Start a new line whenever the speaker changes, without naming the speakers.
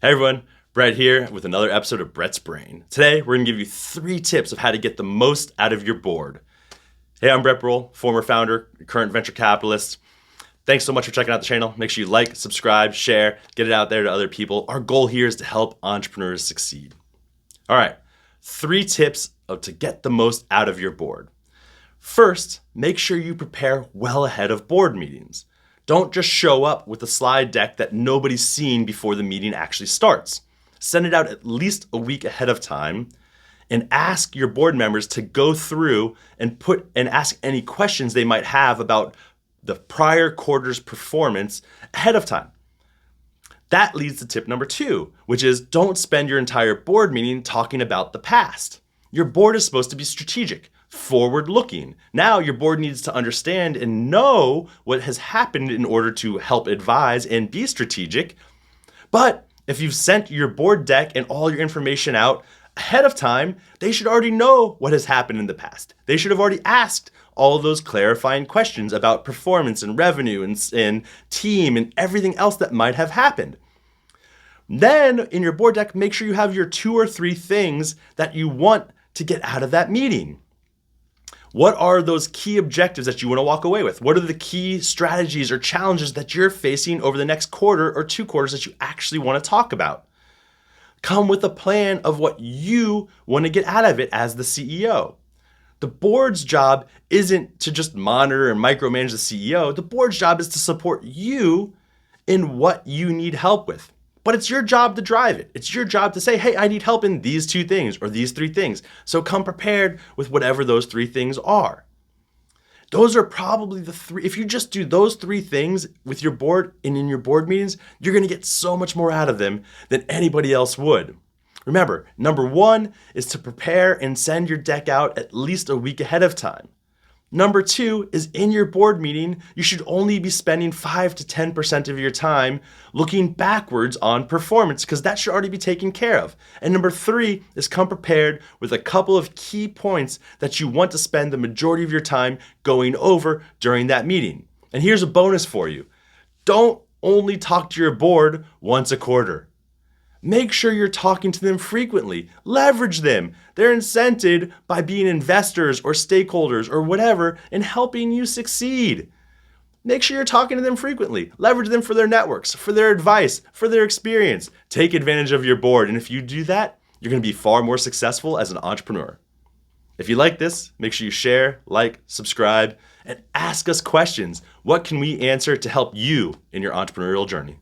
Hey everyone, Brett here with another episode of Brett's Brain. Today, we're gonna give you 3 tips of how to get the most out of your board. Hey, I'm Brett Brohl, former founder, current venture capitalist. Thanks so much for checking out the channel. Make sure you like, subscribe, share, get it out there to other people. Our goal here is to help entrepreneurs succeed. All right, 3 tips to get the most out of your board. First, make sure you prepare well ahead of board meetings. Don't just show up with a slide deck that nobody's seen before the meeting actually starts. Send it out at least a week ahead of time and ask your board members to go through and ask any questions they might have about the prior quarter's performance ahead of time. That leads to tip number 2, which is don't spend your entire board meeting talking about the past. Your board is supposed to be strategic, forward-looking. Now your board needs to understand and know what has happened in order to help advise and be strategic. But if you've sent your board deck and all your information out ahead of time, they should already know what has happened in the past. They should have already asked all of those clarifying questions about performance and revenue and team and everything else that might have happened. Then in your board deck, make sure you have your 2 or 3 things that you want to get out of that meeting. What are those key objectives that you want to walk away with? What are the key strategies or challenges that you're facing over the next quarter or 2 quarters that you actually want to talk about? Come with a plan of what you want to get out of it as the CEO. The board's job isn't to just monitor and micromanage the CEO. The board's job is to support you in what you need help with. But it's your job to drive it. It's your job to say, hey, I need help in these 2 things or these 3 things. So come prepared with whatever those 3 things are. Those are probably the 3. If you just do those 3 things with your board and in your board meetings, you're going to get so much more out of them than anybody else would. Remember, number 1 is to prepare and send your deck out at least a week ahead of time. Number 2 is in your board meeting, you should only be spending 5 to 10% of your time looking backwards on performance because that should already be taken care of. And number 3 is come prepared with a couple of key points that you want to spend the majority of your time going over during that meeting. And here's a bonus for you. Don't only talk to your board once a quarter. Make sure you're talking to them frequently. Leverage them. They're incented by being investors or stakeholders or whatever in helping you succeed. Make sure you're talking to them frequently. Leverage them for their networks, for their advice, for their experience. Take advantage of your board. And if you do that, you're going to be far more successful as an entrepreneur. If you like this, make sure you share, like, subscribe, and ask us questions. What can we answer to help you in your entrepreneurial journey?